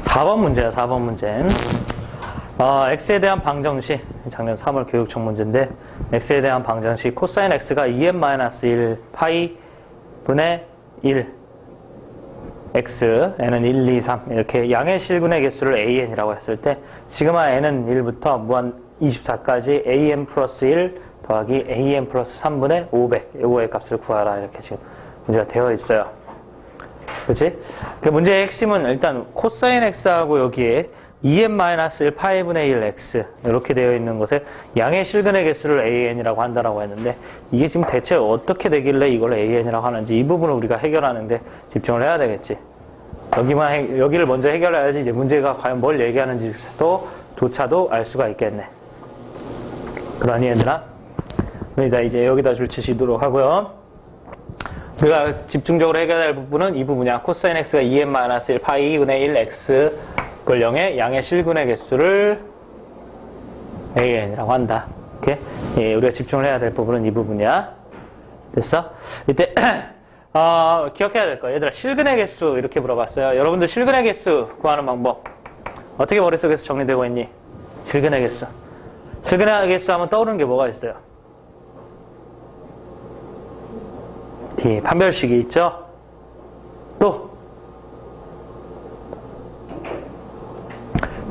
4번 문제야, 4번 문제. x에 대한 방정식, 작년 3월 교육청 문제인데, x에 대한 방정식, 코사인 x가 2n-1 파이 분의 1 x, n은 1, 2, 3 이렇게 양의 실근의 개수를 an이라고 했을 때 시그마 n은 1부터 무한 24까지 an 플러스 1 더하기 an 플러스 3분의 500 요거의 값을 구하라 이렇게 지금 문제가 되어 있어요. 그렇지? 그 문제의 핵심은 일단 코사인 x하고 여기에 2n-1 파이분의 1 x 이렇게 되어 있는 것에 양의 실근의 개수를 an이라고 한다라고 했는데 이게 지금 대체 어떻게 되길래 이걸 an이라고 하는지 이 부분을 우리가 해결하는데 집중을 해야 되겠지. 여기를 먼저 해결해야지 이제 문제가 과연 뭘 얘기하는지조차도 알 수가 있겠네. 그러니 얘들아 우리가 이제 여기다 줄치시도록 하고요. 우리가 집중적으로 해결해야 할 부분은 이 부분이야. 코사인 x가 2n-1 파이분의 1 x 그걸 0의 양의 실근의 개수를 an이라고 한다. 오케이? 예, 우리가 집중을 해야 될 부분은 이 부분이야. 됐어? 이때 기억해야 될 거야. 얘들아 실근의 개수 이렇게 물어봤어요. 여러분들 실근의 개수 구하는 방법 어떻게 머릿속에서 정리되고 있니? 실근의 개수. 실근의 개수 하면 떠오르는 게 뭐가 있어요? 뒤에 판별식이 있죠? 또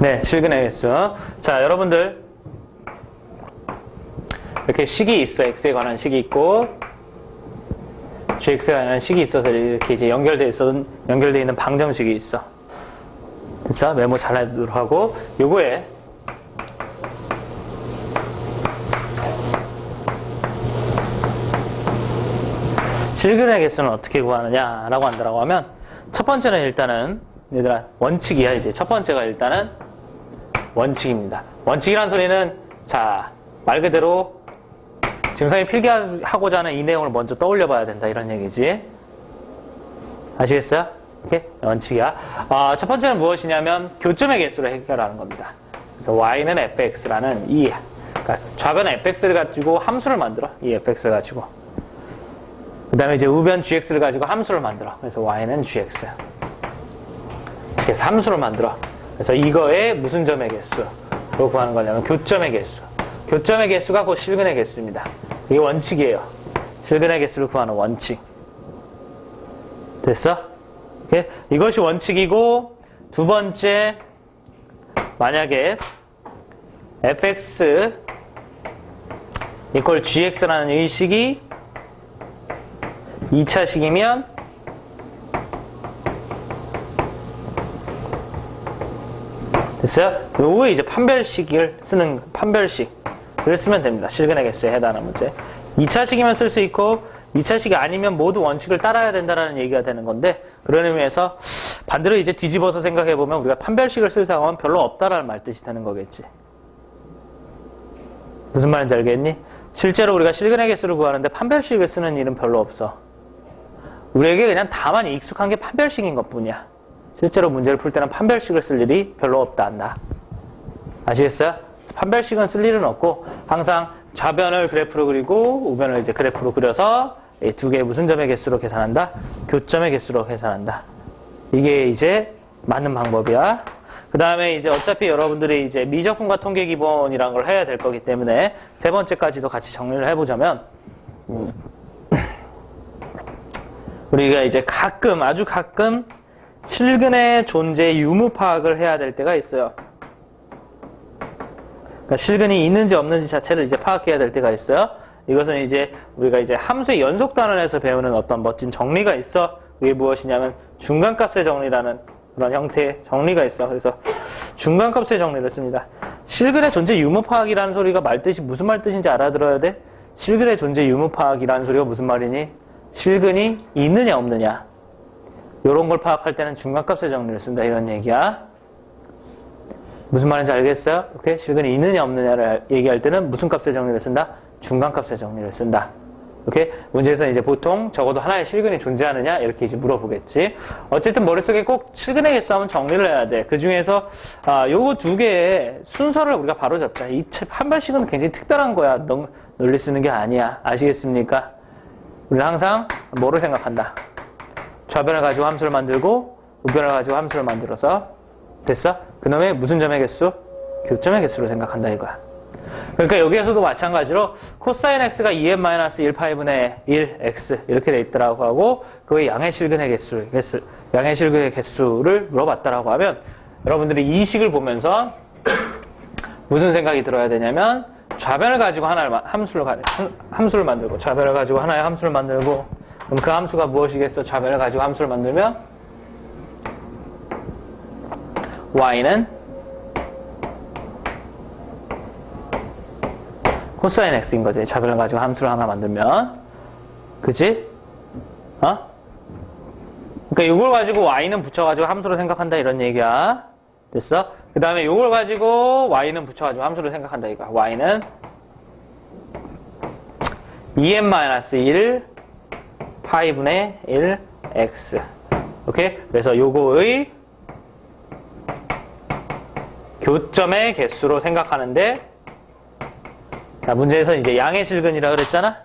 네, 실근의 개수. 자, 여러분들 이렇게 식이 있어. x에 관한 식이 있고 gx에 관한 식이 있어서 이렇게 이제 연결돼 있는 방정식이 있어. 됐어? 메모 잘 하도록 하고 요거에 실근의 개수는 어떻게 구하느냐라고 한다라고 하면 첫 번째는 일단은 얘들아 원칙이야. 이제 첫 번째가 일단은 원칙입니다. 원칙이란 소리는 자 말 그대로 지금 필기하고자 하는 이 내용을 먼저 떠올려 봐야 된다 이런 얘기지. 아시겠어요? 오케이? 원칙이야. 첫 번째는 무엇이냐면 교점의 개수를 해결하는 겁니다. 그래서 y는 fx라는 그러니까 좌변 fx를 가지고 함수를 만들어. 이 fx를 가지고. 그 다음에 이제 우변 gx를 가지고 함수를 만들어. 그래서 y는 gx. 그래서 함수를 만들어. 그래서 이거의 무슨 점의 개수로 구하는 거냐면 교점의 개수. 교점의 개수가 곧 실근의 개수입니다. 이게 원칙이에요. 실근의 개수를 구하는 원칙. 됐어? 오케이? 이것이 원칙이고 두 번째 만약에 fx 이퀄 gx라는 이 식이 2차 식이면 됐어요? 요거 이제 판별식을 쓰는 판별식을 쓰면 됩니다. 실근의 개수에 해당하는 문제. 2차식이면 쓸 수 있고 2차식이 아니면 모두 원칙을 따라야 된다는 얘기가 되는 건데 그런 의미에서 반대로 이제 뒤집어서 생각해 보면 우리가 판별식을 쓸 상황은 별로 없다라는 말 뜻이 되는 거겠지. 무슨 말인지 알겠니? 실제로 우리가 실근의 개수를 구하는데 판별식을 쓰는 일은 별로 없어. 우리에게 그냥 다만 익숙한 게 판별식인 것뿐이야. 실제로 문제를 풀 때는 판별식을 쓸 일이 별로 없다 한다. 아시겠어요? 판별식은 쓸 일은 없고 항상 좌변을 그래프로 그리고 우변을 이제 그래프로 그려서 이 두 개의 무슨 점의 개수로 계산한다? 교점의 개수로 계산한다. 이게 이제 맞는 방법이야. 그 다음에 이제 어차피 여러분들이 이제 미적분과 통계 기본이라는 걸 해야 될 거기 때문에 세 번째까지도 같이 정리를 해보자면 우리가 이제 가끔 아주 가끔 실근의 존재 유무 파악을 해야 될 때가 있어요. 그러니까 실근이 있는지 없는지 자체를 이제 파악해야 될 때가 있어요. 이것은 이제 우리가 이제 함수의 연속 단원에서 배우는 어떤 멋진 정리가 있어. 그게 무엇이냐면 중간값의 정리라는 그런 형태의 정리가 있어. 그래서 중간값의 정리를 씁니다. 실근의 존재 유무 파악이라는 소리가 무슨 말 뜻인지 알아들어야 돼. 실근의 존재 유무 파악이라는 소리가 무슨 말이니? 실근이 있느냐 없느냐. 이런 걸 파악할 때는 중간값의 정리를 쓴다 이런 얘기야. 무슨 말인지 알겠어요? 오케이? 실근이 있느냐 없느냐를 얘기할 때는 무슨 값의 정리를 쓴다? 중간값의 정리를 쓴다. 오케이? 문제에서 이제 보통 적어도 하나의 실근이 존재하느냐 이렇게 이제 물어보겠지. 어쨌든 머릿속에 꼭 실근의 개수 하면 정리를 해야 돼. 그 중에서 요거 두 개의 순서를 우리가 바로 잡자. 이 판별식은 굉장히 특별한 거야. 논리 쓰는 게 아니야. 아시겠습니까? 우리는 항상 뭐로 생각한다? 좌변을 가지고 함수를 만들고 우변을 가지고 함수를 만들어서 됐어? 그놈의 무슨 점의 개수? 교점의 개수로 생각한다 이거야. 그러니까 여기에서도 마찬가지로 코사인 x가 2n-1파이분의 1x 이렇게 돼 있더라고 하고 그의 양의 실근의 개수를 물어봤다라고 하면 여러분들이 이 식을 보면서 무슨 생각이 들어야 되냐면 좌변을 가지고 함수를 만들고 좌변을 가지고 하나의 함수를 만들고 그럼 그 함수가 무엇이겠어? 좌변을 가지고 함수를 만들면 y는 코사인 x인 거지. 좌변을 가지고 함수를 하나 만들면 그치? 그러니까 이걸 가지고 y는 붙여가지고 함수로 생각한다 이런 얘기야. 됐어? 그 다음에 이걸 가지고 y는 붙여가지고 함수로 생각한다 이거야. y는 2n-1 파이분의 1x. 오케이? 그래서 요거의 교점의 개수로 생각하는데 자, 문제에서 이제 양의 실근이라 그랬잖아?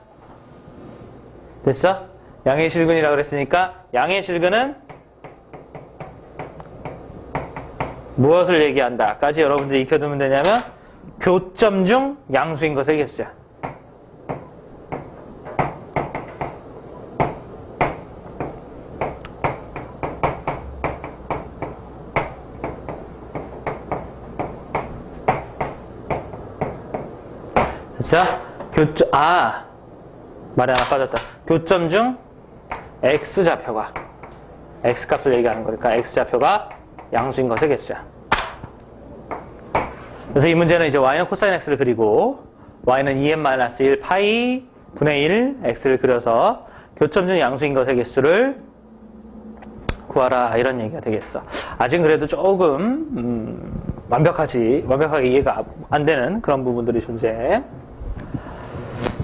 됐어? 양의 실근이라 그랬으니까 양의 실근은 무엇을 얘기한다? 까지 여러분들이 익혀두면 되냐면 교점 중 양수인 것의 개수야. 됐어? 말이 하나 빠졌다. 교점 중 x좌표가 x값을 얘기하는 거니까 x좌표가 양수인 것의 개수야. 그래서 이 문제는 이제 y는 코사인 x를 그리고 y는 2n-1 파이 분의 1 x를 그려서 교점 중 양수인 것의 개수를 구하라 이런 얘기가 되겠어. 아직 그래도 조금 완벽하게 이해가 안 되는 그런 부분들이 존재해.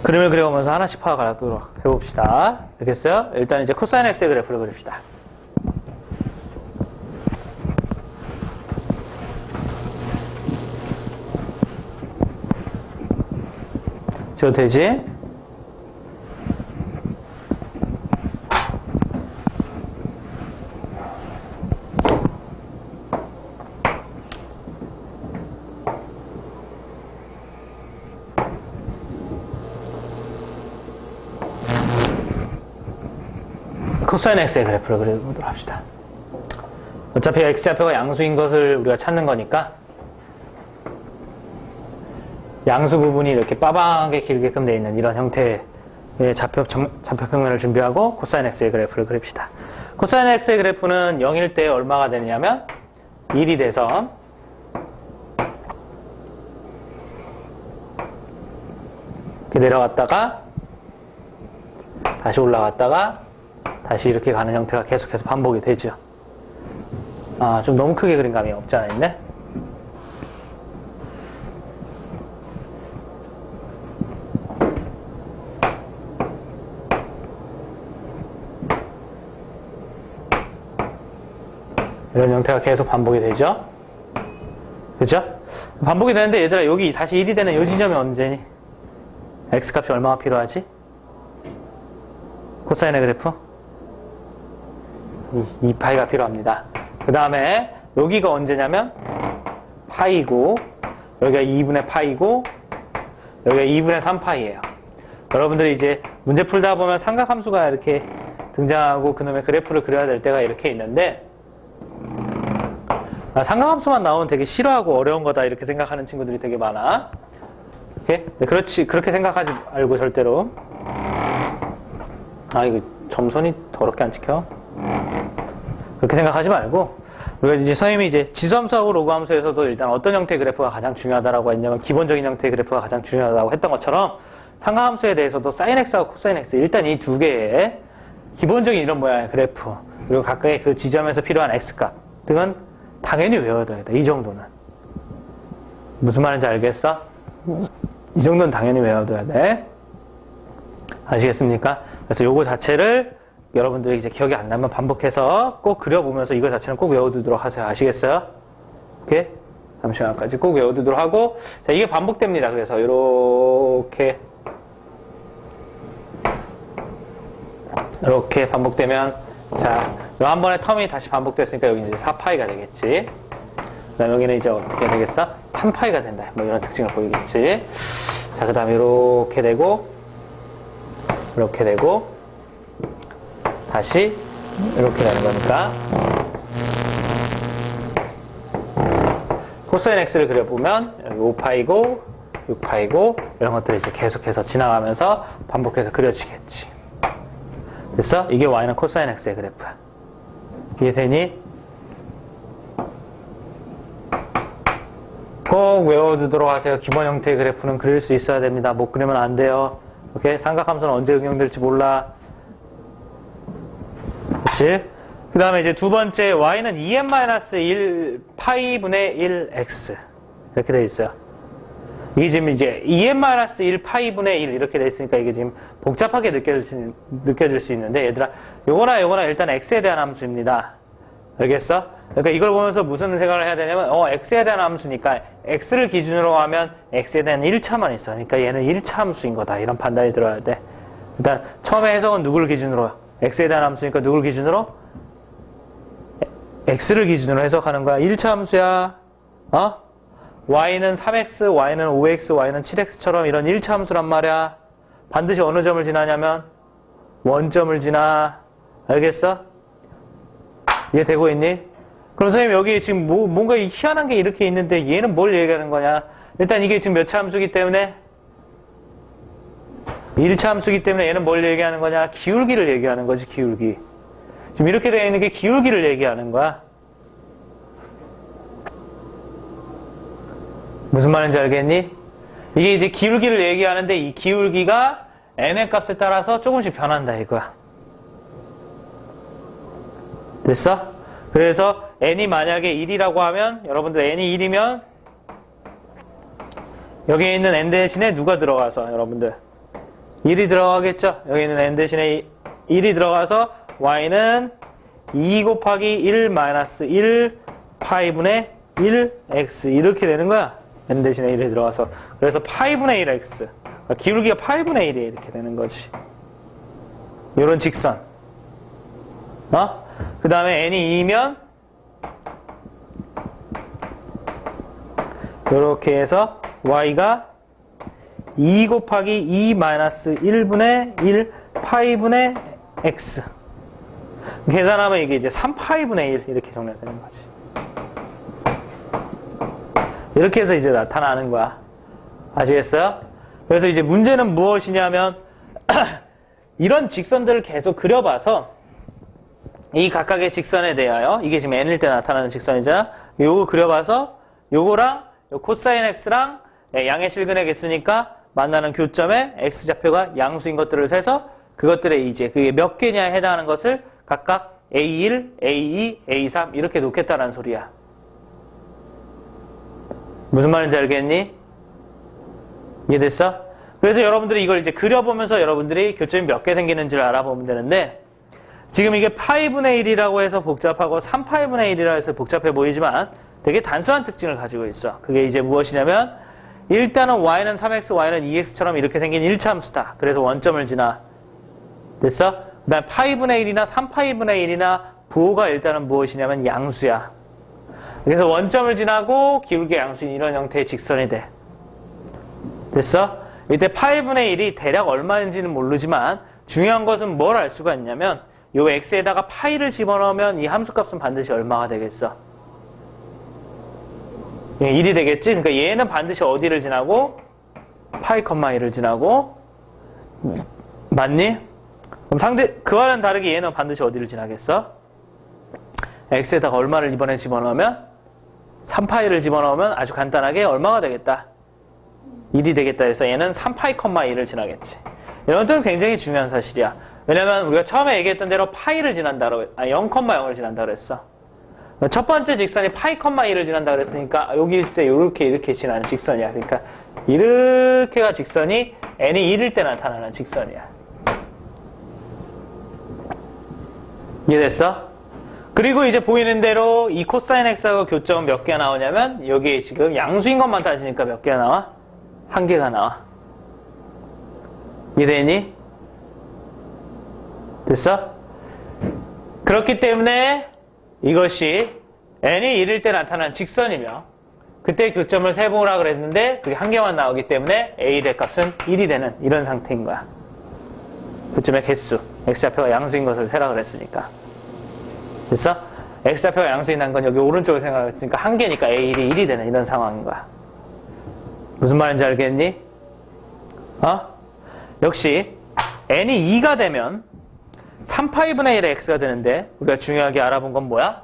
그림을 그려보면서 하나씩 파악하도록 해봅시다. 알겠어요? 일단 이제 코사인 x의 그래프를 그립시다. 저 되지? 코사인 x의 그래프를 그려보도록 합시다. 어차피 x좌표가 양수인 것을 우리가 찾는 거니까 양수 부분이 이렇게 빠방하게 길게끔 되어 있는 이런 형태의 좌표평면을 준비하고 코사인 x의 그래프를 그립시다. 코사인 x의 그래프는 0일 때 얼마가 되느냐면 1이 돼서 이렇게 내려갔다가 다시 올라갔다가 다시 이렇게 가는 형태가 계속해서 반복이 되죠. 좀 너무 크게 그린 감이 없지 않아 있네? 이런 형태가 계속 반복이 되죠? 그죠? 반복이 되는데 얘들아 여기 다시 1이 되는 요 지점이 언제니? x값이 얼마가 필요하지? 코사인의 그래프? 2파이가 필요합니다. 그 다음에 여기가 언제냐면 파이고 여기가 2분의 파이고 여기가 2분의 3파이예요. 여러분들이 이제 문제 풀다 보면 삼각함수가 이렇게 등장하고 그놈의 그래프를 그려야 될 때가 이렇게 있는데 삼각함수만 나오면 되게 싫어하고 어려운 거다 이렇게 생각하는 친구들이 되게 많아. 오케이? 그렇지 그렇게 생각하지 말고 절대로 이거 점선이 더럽게 안 찍혀? 그렇게 생각하지 말고 우리가 이제 선생님이 이제 지수함수하고 로그함수에서도 일단 어떤 형태의 그래프가 가장 중요하다라고 했냐면 기본적인 형태의 그래프가 가장 중요하다고 했던 것처럼 삼각함수에 대해서도 sin x하고 코사인 x 일단 이 두 개의 기본적인 이런 모양의 그래프 그리고 각각의 그 지점에서 필요한 x값 등은 당연히 외워둬야 돼. 이 정도는 무슨 말인지 알겠어? 이 정도는 당연히 외워둬야 돼. 아시겠습니까? 그래서 요거 자체를 여러분들이 이제 기억이 안 나면 반복해서 꼭 그려보면서 이거 자체는 꼭 외워두도록 하세요. 아시겠어요? 오케이? 잠시만까지 꼭 외워두도록 하고 자 이게 반복됩니다. 그래서 이렇게 반복되면 자 한 번에 텀이 다시 반복됐으니까 여기 이제 4파이가 되겠지. 다음에 여기는 이제 어떻게 되겠어? 3파이가 된다. 뭐 이런 특징을 보이겠지. 자, 그 다음에 이렇게 되고, 이렇게 되고, 다시 이렇게 되는 거니까. 코사인 x를 그려보면 여기 5파이고 6파이고 이런 것들이 이제 계속해서 지나가면서 반복해서 그려지겠지. 됐어? 이게 y는 코사인 x의 그래프야. 이해되니? 꼭 외워두도록 하세요. 기본 형태의 그래프는 그릴 수 있어야 됩니다. 못 그리면 안 돼요. 오케이? 삼각함수는 언제 응용될지 몰라. 그치? 그 다음에 이제 두 번째 y는 2n-1 파이분의 1x 이렇게 돼 있어요. 이게 지금 이제 2n-1 파이분의 1 이렇게 돼 있으니까 이게 지금 복잡하게 느껴질 수 있는데 얘들아 요거나 요거나 일단 x에 대한 함수입니다. 알겠어? 그러니까 이걸 보면서 무슨 생각을 해야 되냐면 x에 대한 함수니까 x를 기준으로 하면 x에 대한 1차만 있어. 그러니까 얘는 1차 함수인 거다. 이런 판단이 들어야 돼. 일단 처음에 해석은 누구를 기준으로? x에 대한 함수니까 누구를 기준으로? x를 기준으로 해석하는 거야. 1차 함수야. y는 3x, y는 5x, y는 7x처럼 이런 1차 함수란 말이야. 반드시 어느 점을 지나냐면 원점을 지나. 알겠어? 이해되고 있니? 그럼 선생님 여기 지금 뭔가 희한한 게 이렇게 있는데 얘는 뭘 얘기하는 거냐? 일단 이게 지금 몇 차 함수기 때문에 1차 함수기 때문에 얘는 뭘 얘기하는 거냐? 기울기를 얘기하는 거지, 기울기. 지금 이렇게 되어 있는 게 기울기를 얘기하는 거야. 무슨 말인지 알겠니? 이게 이제 기울기를 얘기하는데 이 기울기가 n의 값에 따라서 조금씩 변한다 이거야. 됐어? 그래서 n이 만약에 1이라고 하면 여러분들 n이 1이면 여기에 있는 n 대신에 누가 들어가서 여러분들 1이 들어가겠죠? 여기 있는 n 대신에 1이 들어가서 y는 2 곱하기 1 마이너스 1 파이분의 1x 이렇게 되는 거야. n 대신에 1이 들어가서. 그래서 파이분의 1x. 그러니까 기울기가 파이분의 1이 이렇게 되는 거지. 요런 직선. 그 다음에 n이 2면 요렇게 해서 y가 2 곱하기 2 마이너스 1분의 1 파이분의 x. 계산하면 이게 이제 3파이분의 1 이렇게 정리가 되는 거지. 이렇게 해서 이제 나타나는 거야. 아시겠어요? 그래서 이제 문제는 무엇이냐면 이런 직선들을 계속 그려봐서 이 각각의 직선에 대하여 이게 지금 n일 때 나타나는 직선이잖아. 요거 그려봐서 요거랑 요 코사인 x랑 양의 실근의 개수니까 만나는 교점에 x좌표가 양수인 것들을 세서 그것들의 이제 그게 몇 개냐에 해당하는 것을 각각 A1, A2, A3 이렇게 놓겠다는 소리야. 무슨 말인지 알겠니? 이해됐어? 그래서 여러분들이 이걸 이제 그려보면서 여러분들이 교점이 몇 개 생기는지를 알아보면 되는데 지금 이게 파이분의 1이라고 해서 복잡하고 3파이분의 1이라고 해서 복잡해 보이지만 되게 단순한 특징을 가지고 있어. 그게 이제 무엇이냐면 일단은 y는 3x, y는 2x처럼 이렇게 생긴 1차 함수다. 그래서 원점을 지나. 됐어? 그 다음 파이분의 1이나 3파이분의 1이나 부호가 일단은 무엇이냐면 양수야. 그래서 원점을 지나고 기울기 양수인 이런 형태의 직선이 돼. 됐어? 이때 파이분의 1이 대략 얼마인지는 모르지만 중요한 것은 뭘 알 수가 있냐면 요 x에다가 파이를 집어넣으면 이 함수값은 반드시 얼마가 되겠어? 1이 되겠지? 그러니까 얘는 반드시 어디를 지나고? 파이, 1을 지나고 맞니? 그럼 그와는 다르게 얘는 반드시 어디를 지나겠어? x에다가 얼마를 이번에 집어넣으면? 3파이를 집어넣으면 아주 간단하게 얼마가 되겠다? 1이 되겠다 해서 얘는 3파이, 1을 지나겠지. 이런 것들은 굉장히 중요한 사실이야. 왜냐면 우리가 처음에 얘기했던 대로 파이를 지난다고 0,0을 지난다고 그랬어. 첫 번째 직선이 파이, 1을 지난다고 그랬으니까 여기 있을 때 이렇게 지나는 직선이야. 그러니까 이렇게가 직선이 n이 1일 때 나타나는 직선이야. 이해됐어? 그리고 이제 보이는 대로 이 코사인 x하고 교점은 몇 개가 나오냐면 여기에 지금 양수인 것만 따지니까 몇 개가 나와? 1개가 나와. 이해되니? 됐어? 그렇기 때문에 이것이 n이 1일 때 나타난 직선이며 그때 교점을 세보라 그랬는데 그게 한 개만 나오기 때문에 a 의 값은 1이 되는 이런 상태인 거야. 교점의 개수, x좌표가 양수인 것을 세라 그랬으니까. 됐어? x좌표가 양수인 건 여기 오른쪽을 생각했으니까 한 개니까 a1이 1이 되는 이런 상황인 거야. 무슨 말인지 알겠니? 역시 n이 2가 되면 3파이분의 1의 x가 되는데 우리가 중요하게 알아본 건 뭐야?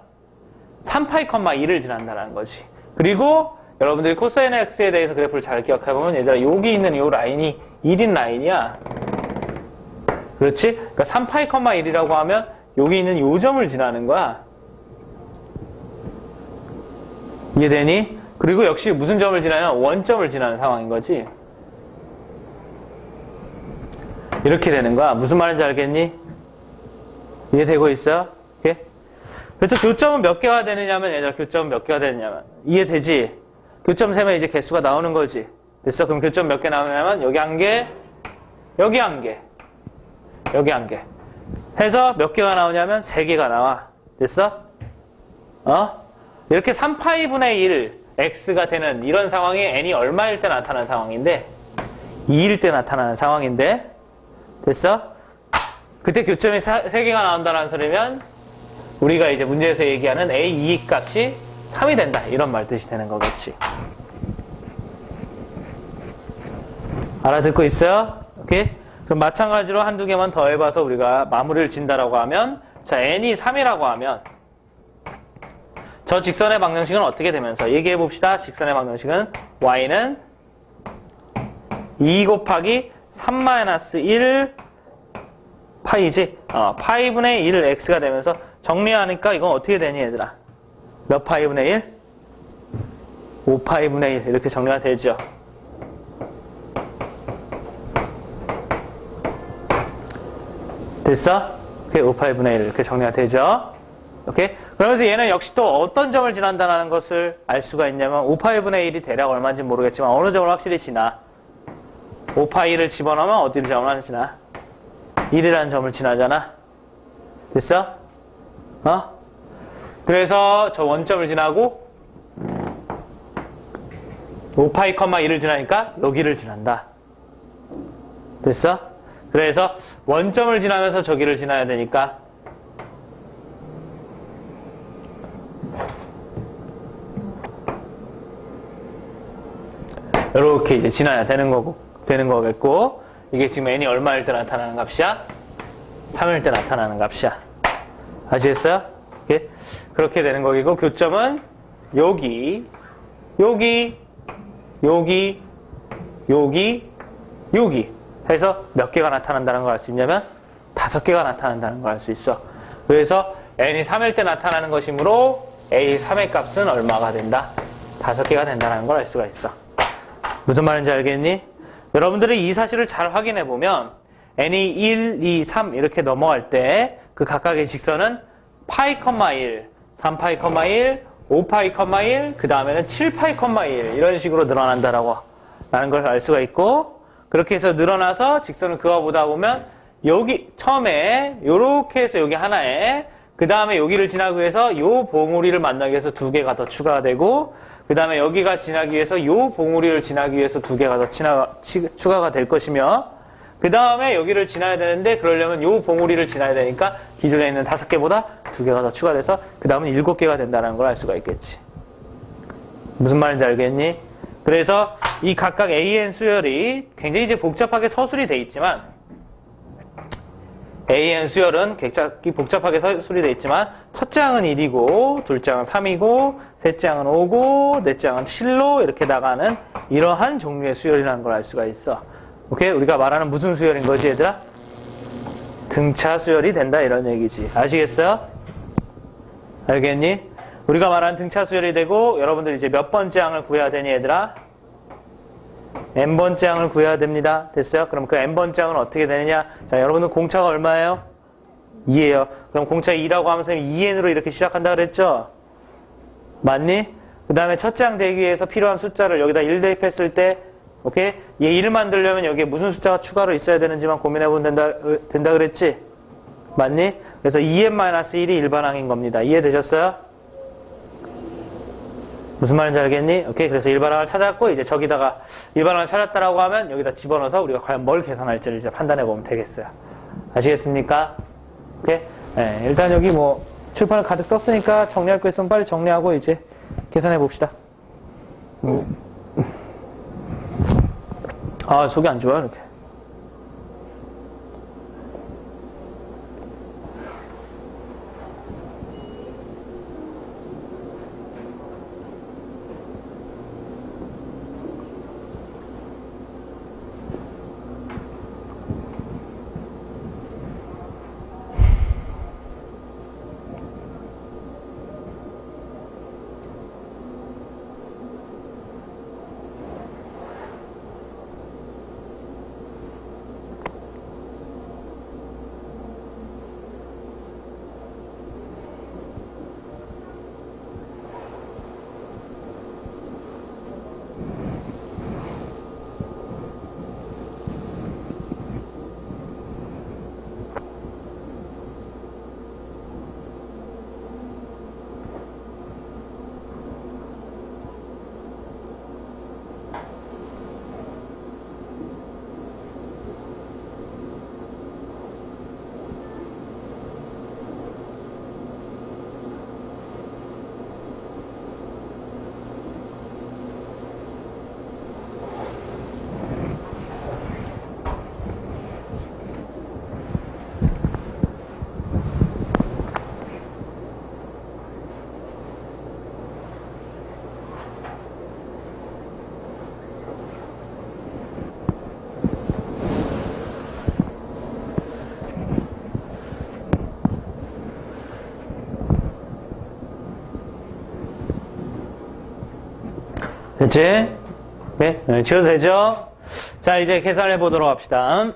3파이, 1을 지난다는 거지. 그리고 여러분들이 코사인 x에 대해서 그래프를 잘 기억해보면 얘들아 여기 있는 이 라인이 1인 라인이야. 그렇지? 그러니까 3파이, 1이라고 하면 여기 있는 요 점을 지나는 거야. 이해되니? 그리고 역시 무슨 점을 지나면 원점을 지나는 상황인 거지. 이렇게 되는 거야. 무슨 말인지 알겠니? 이해되고 있어? 오케이? 그래서 교점은 몇 개가 되느냐면 얘들아 교점은 몇 개가 되느냐면 이해되지? 교점 세면 이제 개수가 나오는 거지. 됐어? 그럼 교점 몇 개 나오냐면 여기 한 개, 여기 한 개, 여기 한 개 해서 몇 개가 나오냐면 3개가 나와. 됐어? 이렇게 3파이분의 1 x가 되는 이런 상황이 n이 얼마일 때 나타나는 상황인데 2일 때 나타나는 상황인데 됐어? 그때 교점이 3개가 나온다는 소리면 우리가 이제 문제에서 얘기하는 a2 값이 3이 된다 이런 말 뜻이 되는 거겠지. 알아듣고 있어요? 오케이? 그럼 마찬가지로 한두 개만 더 해봐서 우리가 마무리를 진다라고 하면 자 n이 3이라고 하면 저 직선의 방정식은 어떻게 되면서 얘기해 봅시다. 직선의 방정식은 y는 2 곱하기 3-1 파이지. 파이분의 1 x가 되면서 정리하니까 이건 어떻게 되니 얘들아? 몇 파이분의 1? 5파이분의 1 이렇게 정리가 되죠. 됐어? 오케이, 5파이분의 1 이렇게 정리가 되죠. 오케이? 그러면서 얘는 역시 또 어떤 점을 지난다는 것을 알 수가 있냐면 5파이분의 1이 대략 얼마인지 모르겠지만 어느 점을 확실히 지나. 5파이를 집어넣으면 어디를 지나? 1이라는 점을 지나잖아. 됐어? 그래서 저 원점을 지나고 5파이, 1을 지나니까 여기를 지난다. 됐어? 그래서 원점을 지나면서 저기를 지나야 되니까 이렇게 이제 지나야 되는 거겠고 이게 지금 n이 얼마일 때 나타나는 값이야? 3일 때 나타나는 값이야. 아시겠어요? 이렇게. 그렇게 되는 거고 교점은 여기 해서 몇 개가 나타난다는 걸 알 수 있냐면 5개가 나타난다는 걸 알 수 있어. 그래서 n이 3일 때 나타나는 것이므로 a3의 값은 얼마가 된다? 5개가 된다는 걸 알 수가 있어. 무슨 말인지 알겠니? 여러분들이 이 사실을 잘 확인해 보면 n이 1, 2, 3 이렇게 넘어갈 때 그 각각의 직선은 파이, 1, 3파이, 1, 5파이, 1, 그 다음에는 7파이, 1 이런 식으로 늘어난다라고 라는 걸 알 수가 있고 그렇게 해서 늘어나서 직선을 그어보다 보면 여기 처음에 요렇게 해서 여기 하나에 그 다음에 여기를 지나기 위해서 요 봉우리를 만나기 위해서 2개가 더 추가가 되고 그 다음에 여기가 지나기 위해서 요 봉우리를 지나기 위해서 2개가 더 추가가 될 것이며 그 다음에 여기를 지나야 되는데 그러려면 요 봉우리를 지나야 되니까 기존에 있는 5개보다 2개가 더 추가돼서 그 다음은 7개가 된다는 걸 알 수가 있겠지. 무슨 말인지 알겠니? 그래서 이 각각 AN 수열이 굉장히 이제 복잡하게 서술이 돼 있지만 AN 수열은 굉장히 복잡하게 서술이 돼 있지만 첫째 항은 1이고 둘째 항은 3이고 셋째 항은 5고 넷째 항은 7로 이렇게 나가는 이러한 종류의 수열이라는 걸 알 수가 있어. 오케이? 우리가 말하는 무슨 수열인 거지 얘들아? 등차 수열이 된다 이런 얘기지. 아시겠어요? 알겠니? 우리가 말하는 등차 수열이 되고 여러분들 이제 몇 번째 항을 구해야 되니 얘들아? n번째 항을 구해야 됩니다. 됐어요? 그럼 그 n번째 항은 어떻게 되느냐? 자, 여러분들 공차가 얼마예요? 2예요. 그럼 공차 2라고 하면서 2n으로 이렇게 시작한다 그랬죠? 맞니? 그 다음에 첫째 항 되기 위해서 필요한 숫자를 여기다 1 대입했을 때 오케이? 얘 1을 만들려면 여기에 무슨 숫자가 추가로 있어야 되는지만 고민해보면 된다 그랬지? 맞니? 그래서 2n-1이 일반항인 겁니다. 이해되셨어요? 무슨 말인지 알겠니? 오케이. 그래서 일반항을 찾았고, 이제 저기다가 일반항을 찾았다라고 하면 여기다 집어넣어서 우리가 과연 뭘 계산할지를 이제 판단해 보면 되겠어요. 아시겠습니까? 오케이. 네, 일단 여기 뭐 칠판을 가득 썼으니까 정리할 거 있으면 빨리 정리하고 이제 계산해 봅시다. 아, 속이 안 좋아, 이렇게. 됐지? 네, 지워도 되죠? 자, 이제 계산해 보도록 합시다.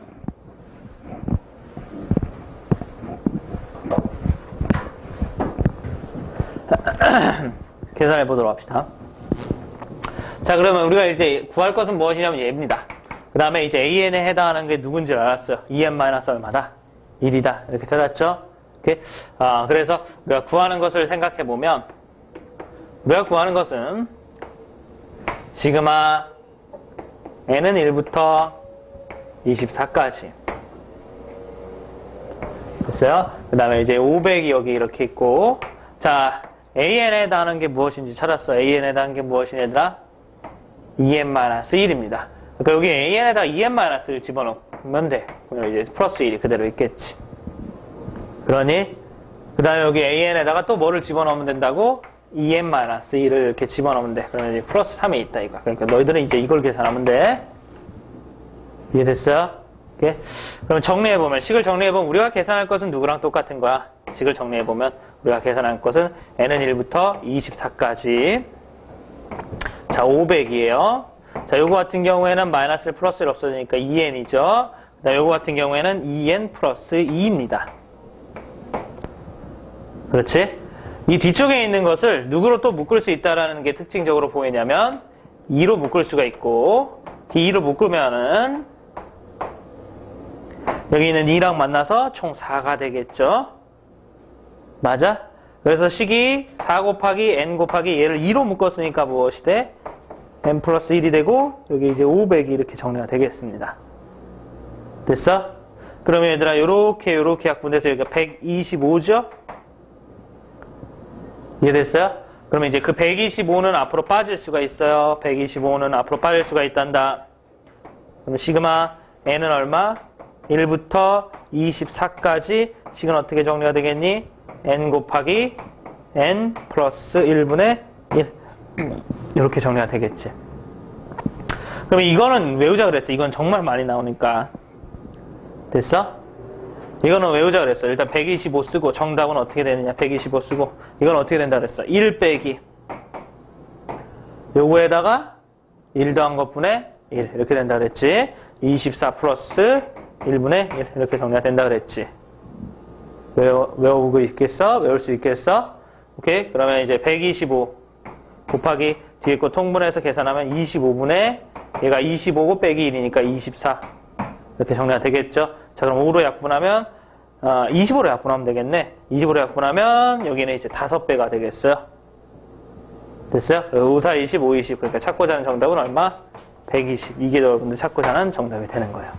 계산해 보도록 합시다. 자, 그러면 우리가 이제 구할 것은 무엇이냐면 얘입니다. 그 다음에 이제 AN에 해당하는 게 누군지 알았어요. EN 마이너스 얼마다? 1이다. 이렇게 찾았죠? 오케이? 그래서 우리가 구하는 것을 생각해 보면, 우리가 구하는 것은 시그마 n은 1부터 24까지 됐어요? 그 다음에 이제 500이 여기 이렇게 있고, 자, AN에 해당하는 게 무엇인지 찾았어. AN에 해당하는 게 무엇이냐, 얘들아? EN-1입니다. 그러니까 여기 AN에다가 EN-1을 집어넣으면 돼. 그러면 이제 플러스 1이 그대로 있겠지. 그러니, 그 다음에 여기 AN에다가 또 뭐를 집어넣으면 된다고? EN-1을 이렇게 집어넣으면 돼. 그러면 이제 플러스 3이 있다, 이거. 그러니까 너희들은 이제 이걸 계산하면 돼. 이해됐어요? 오케이? 그럼 정리해보면, 식을 정리해보면, 우리가 계산할 것은 누구랑 똑같은 거야? 식을 정리해보면, 우리가 계산할 것은 n은 1부터 24까지. 자, 500이에요. 자, 요거 같은 경우에는 마이너스 플러스 1 없어지니까 2n이죠. 자, 요거 같은 경우에는 2n 플러스 2입니다. 그렇지? 이 뒤쪽에 있는 것을 누구로 또 묶을 수 있다라는 게 특징적으로 보이냐면 2로 묶을 수가 있고, 2로 묶으면은 여기 있는 2랑 만나서 총 4가 되겠죠? 맞아? 그래서 식이 4 곱하기 n 곱하기 얘를 2로 묶었으니까 무엇이 돼? n 플러스 1이 되고 여기 이제 500이 이렇게 정리가 되겠습니다. 됐어? 그러면 얘들아 요렇게 약분돼서 여기가 125죠? 이해됐어요? 그러면 이제 그 125는 앞으로 빠질 수가 있어요. 125는 앞으로 빠질 수가 있단다. 그럼 시그마 n은 얼마? 1부터 24까지 식은 어떻게 정리가 되겠니? n 곱하기 n 플러스 1분의 1 이렇게 정리가 되겠지. 그럼 이거는 외우자 그랬어. 이건 정말 많이 나오니까. 됐어? 이거는 외우자 그랬어. 일단 125 쓰고 정답은 어떻게 되느냐? 125 쓰고 이건 어떻게 된다 그랬어? 1 빼기 요거에다가 1 더한 것분의 1 이렇게 된다 그랬지. 24 플러스 1분의 1 이렇게 정리가 된다 그랬지. 외우고 있겠어? 외울 수 있겠어? 오케이? 그러면 이제 125 곱하기 뒤에 거 통분해서 계산하면 25분의 얘가 25고 빼기 1이니까 24 이렇게 정리가 되겠죠? 자, 그럼 5로 약분하면 25로 약분하면 되겠네. 25로 약분하면 여기는 이제 5배가 되겠어요. 됐어요? 5, 4, 20, 5, 20. 그러니까 찾고자 하는 정답은 얼마? 120. 이게 여러분들 찾고자 하는 정답이 되는 거예요.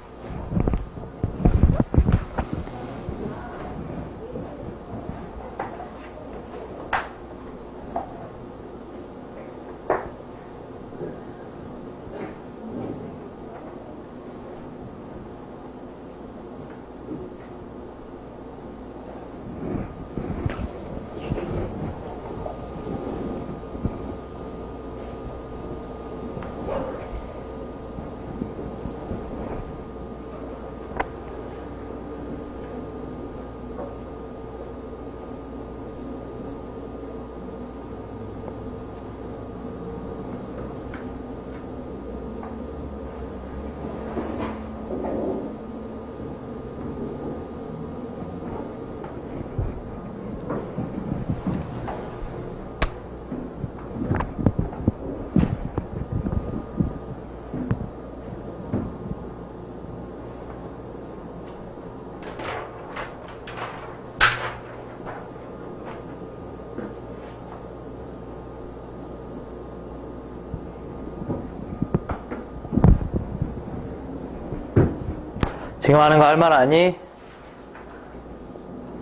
지금 하는 거 할 말 아니?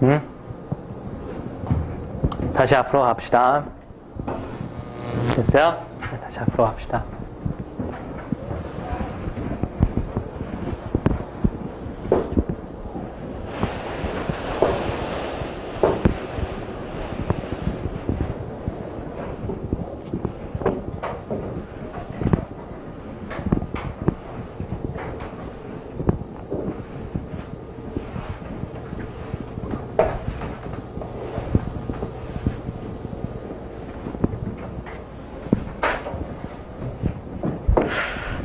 응? 다시 앞으로 갑시다. 됐어요? 네, 다시 앞으로 갑시다.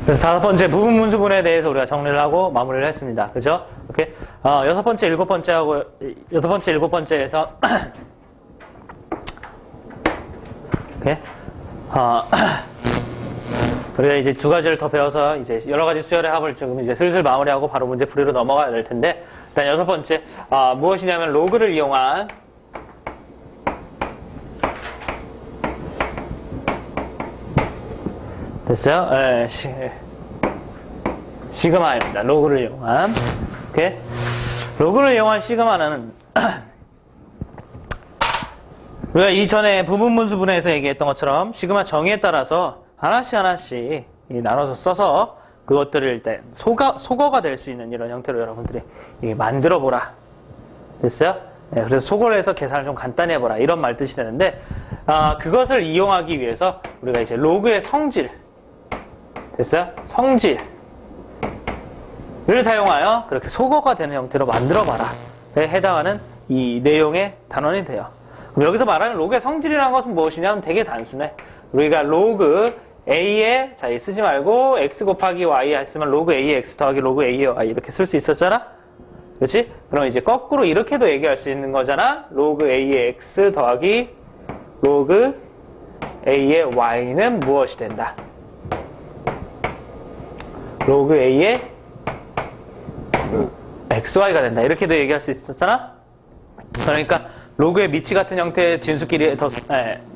그래서 다섯 번째 부분 문수분에 대해서 우리가 정리를 하고 마무리를 했습니다. 그죠? 오케이. 여섯 번째, 일곱 번째에서 오케이. 우리가 이제 두 가지를 더 배워서 이제 여러 가지 수열의 합을 지금 이제 슬슬 마무리하고 바로 문제 풀이로 넘어가야 될 텐데, 일단 여섯 번째, 무엇이냐면 로그를 이용한 됐어요? 네, 시그마입니다. 로그를 이용한. 오케이? 로그를 이용한 시그마는 우리가 이전에 부분문수분해에서 얘기했던 것처럼 시그마 정의에 따라서 하나씩 나눠서 써서 그것들을 일단 소거가 될 수 있는 이런 형태로 여러분들이 만들어 보라. 됐어요? 네, 그래서 소거를 해서 계산을 좀 간단히 해보라. 이런 말 뜻이 되는데, 그것을 이용하기 위해서 우리가 이제 로그의 성질, 됐어요? 성질을 사용하여 그렇게 소거가 되는 형태로 만들어봐라. 에 해당하는 이 내용의 단원이 돼요. 그럼 여기서 말하는 로그의 성질이라는 것은 무엇이냐면 되게 단순해. 우리가 로그 A에, 자, 쓰지 말고 x 곱하기 y 했으면 로그 A의 x 더하기 로그 A의 y 이렇게 쓸 수 있었잖아? 그렇지? 그럼 이제 거꾸로 이렇게도 얘기할 수 있는 거잖아? 로그 A의 x 더하기 로그 A의 y는 무엇이 된다? 로그 A의 XY가 된다. 이렇게도 얘기할 수 있었잖아? 그러니까 로그의 미치 같은 형태의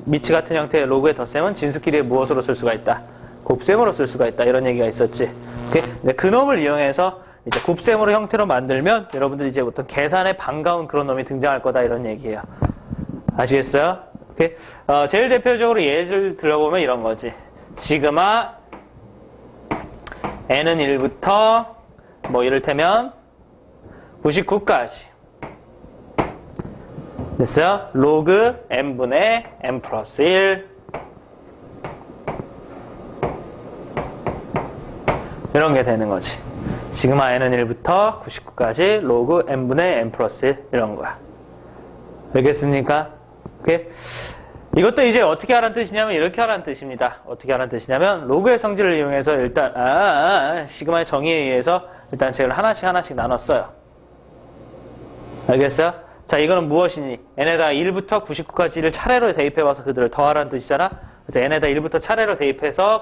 미치 같은 형태의 로그의 덧셈은 진수끼리의 무엇으로 쓸 수가 있다? 곱셈으로 쓸 수가 있다. 이런 얘기가 있었지. 오케이? 그 놈을 이용해서 이제 곱셈으로 형태로 만들면 여러분들이 이제 어떤 계산에 반가운 그런 놈이 등장할 거다. 이런 얘기예요. 아시겠어요? 오케이? 제일 대표적으로 예를 들어보면 이런 거지. 시그마 n은 1부터 뭐 이를테면 99까지 됐어요? 로그 n분의 n 플러스 1 이런 게 되는 거지. 시그마 n은 1부터 99까지 로그 n분의 n 플러스 1 이런 거야. 알겠습니까? 오케이? 이것도 이제 어떻게 하라는 뜻이냐면 이렇게 하라는 뜻입니다. 어떻게 하라는 뜻이냐면 로그의 성질을 이용해서 일단 시그마의 정의에 의해서 일단 쟤를 하나씩 나눴어요. 알겠어요? 자, 이거는 무엇이니? n에다 1부터 99까지를 차례로 대입해봐서 그들을 더하라는 뜻이잖아. 그래서 n에다 1부터 차례로 대입해서